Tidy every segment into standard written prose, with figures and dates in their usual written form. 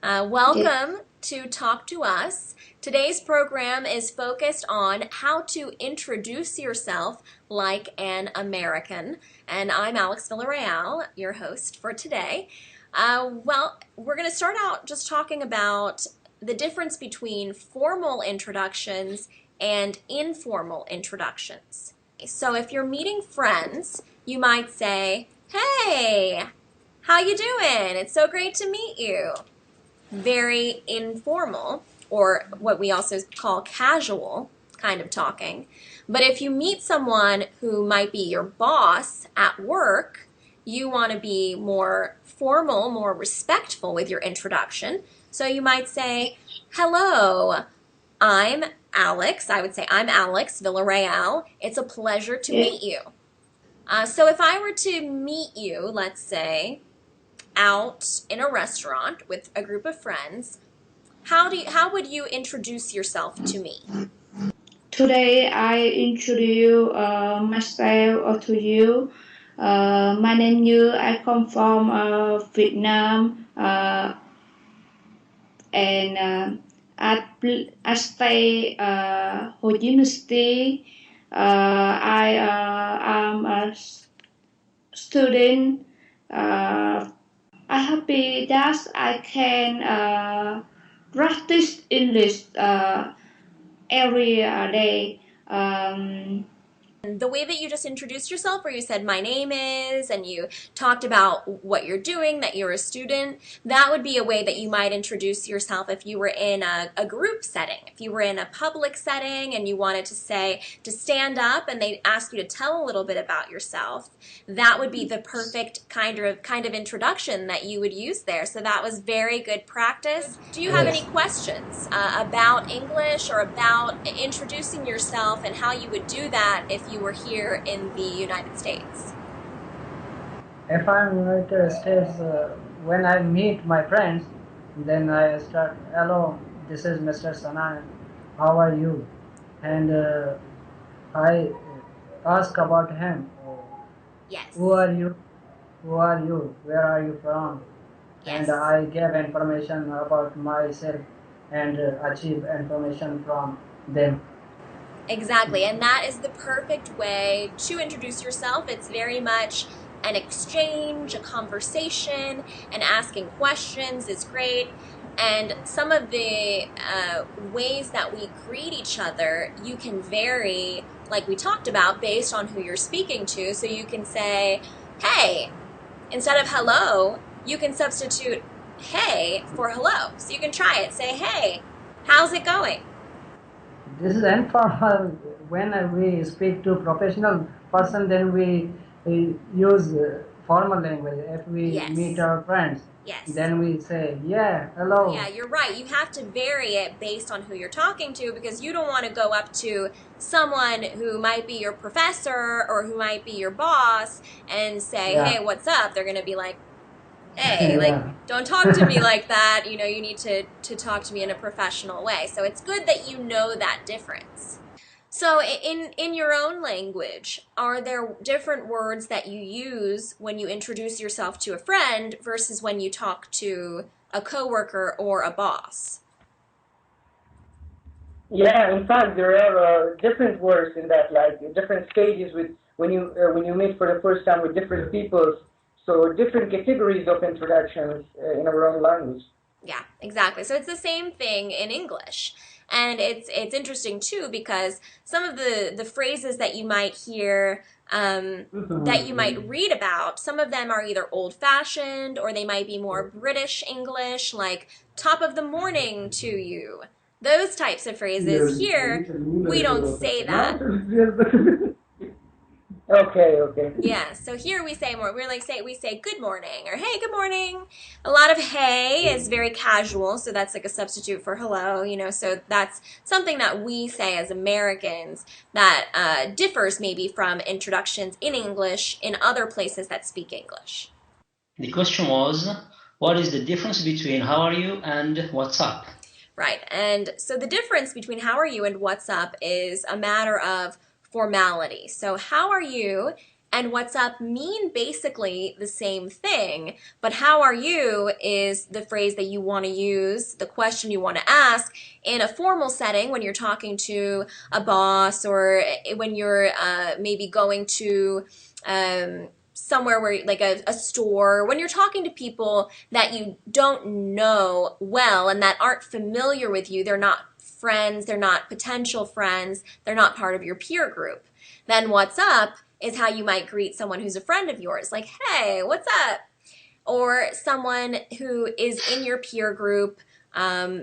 Welcome to Talk to Us. Today's program is focused on how to introduce yourself like an American. And I'm Alex Villarreal, your host for today. We're going to start out just talking about the difference between formal introductions and informal introductions. So if you're meeting friends, you might say, "Hey, how you doing? It's so great to meet you." Very informal, or what we also call casual kind of talking. But if you meet someone who might be your boss at work, you want to be more formal, more respectful with your introduction. So you might say, "Hello, I'm Alex." I would say, "I'm Alex Villarreal. It's a pleasure to meet you." So if I were to meet you, let's say, out in a restaurant with a group of friends, how would you introduce yourself to me? Today I introduce myself to you. My name is I come from Vietnam and I stay Ho Chi Minh City. I am a student. I'm happy that I can practice English every day. The way that you just introduced yourself, where you said "my name is" and you talked about what you're doing, that you're a student, that would be a way that you might introduce yourself if you were in a group setting. If you were in a public setting and you wanted to stand up and they ask you to tell a little bit about yourself, that would be the perfect kind of introduction that you would use there. So that was very good practice. Do you have any questions about English or about introducing yourself and how you would do that if you were here in the United States? If I'm in the United States, when I meet my friends, then I start, "Hello, this is Mr. Sanan. How are you?" And I ask about him. Yes. Who are you? Who are you? Where are you from? Yes. And I give information about myself and achieve information from them. Exactly, and that is the perfect way to introduce yourself. It's very much an exchange, a conversation, and asking questions is great. And some of the ways that we greet each other, you can vary, like we talked about, based on who you're speaking to. So you can say, "Hey," instead of "hello," you can substitute "hey" for "hello." So you can try it. Say, "Hey, how's it going?" This is informal. When we speak to professional person, then we use formal language. If we Yes. meet our friends, Yes. then we say, "Yeah, hello." Yeah, you're right. You have to vary it based on who you're talking to, because you don't want to go up to someone who might be your professor or who might be your boss and say, Yeah. "Hey, what's up?" They're going to be like, "Hey, Yeah. don't talk to me like that. You need to talk to me in a professional way." So it's good that you know that difference. So in your own language, are there different words that you use when you introduce yourself to a friend versus when you talk to a coworker or a boss? Yeah, in fact, there are different words in that, like different stages with when you meet for the first time with different people. So different categories of introductions in our own language. Yeah, exactly. So it's the same thing in English. And it's interesting too, because some of the phrases that you might hear, that you might read about, some of them are either old-fashioned or they might be more British English, like "top of the morning to you." Those types of phrases. Here, we don't say that. Okay. Yeah, so here we say more. We say "good morning" or "hey, good morning." A lot of "hey" is very casual, so that's like a substitute for "hello," so that's something that we say as Americans that differs maybe from introductions in English in other places that speak English. The question was, what is the difference between "how are you" and "what's up"? Right, and so the difference between "how are you" and "what's up" is a matter of formality. So "how are you" and what's up mean basically the same thing, but how are you is the phrase that you want to use, the question you want to ask in a formal setting when you're talking to a boss, or when you're maybe going to somewhere where, like a store, when you're talking to people that you don't know well and that aren't familiar with you. They're not friends, they're not potential friends, they're not part of your peer group. Then what's up is how you might greet someone who's a friend of yours, like, hey, what's up? Or someone who is in your peer group,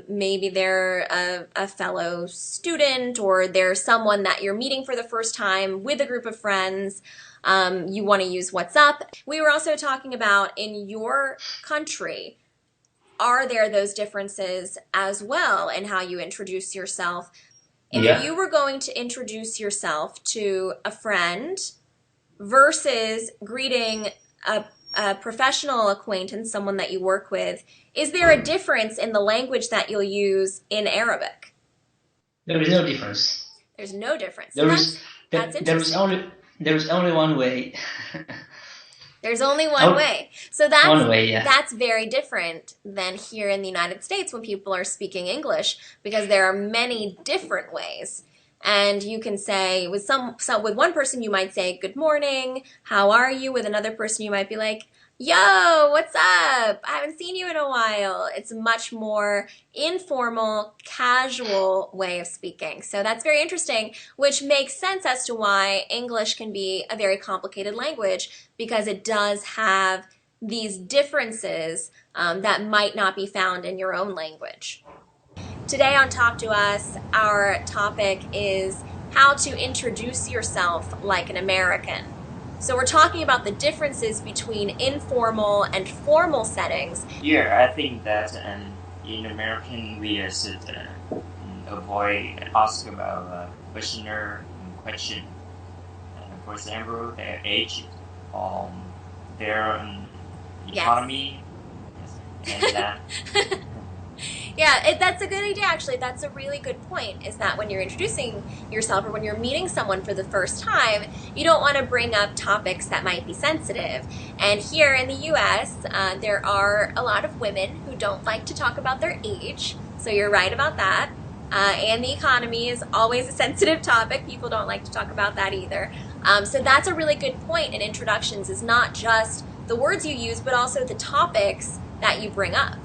maybe they're a fellow student, or they're someone that you're meeting for the first time with a group of friends. You want to use what's up. We were also talking about, in your country, are there those differences as well in how you introduce yourself? If you were going to introduce yourself to a friend versus greeting a professional acquaintance, someone that you work with, is there a difference in the language that you'll use in Arabic? There is no difference. There's no difference. That's interesting. There is only one way. There's only one way. So that's one way, yeah. That's very different than here in the United States when people are speaking English, because there are many different ways. And you can say, with one person you might say, good morning, how are you? With another person you might be like, yo, what's up? I haven't seen you in a while. It's a much more informal, casual way of speaking. So that's very interesting, which makes sense as to why English can be a very complicated language, because it does have these differences that might not be found in your own language. Today on Talk to Us, our topic is how to introduce yourself like an American. So we're talking about the differences between informal and formal settings. Yeah, I think that in American we should avoid ask about questioner question. For example, their age, their economy, yes. And that. Yeah, that's a good idea, actually. That's a really good point, is that when you're introducing yourself or when you're meeting someone for the first time, you don't want to bring up topics that might be sensitive. And here in the U.S., there are a lot of women who don't like to talk about their age, so you're right about that. And the economy is always a sensitive topic. People don't like to talk about that either. So that's a really good point in introductions, is not just the words you use, but also the topics that you bring up.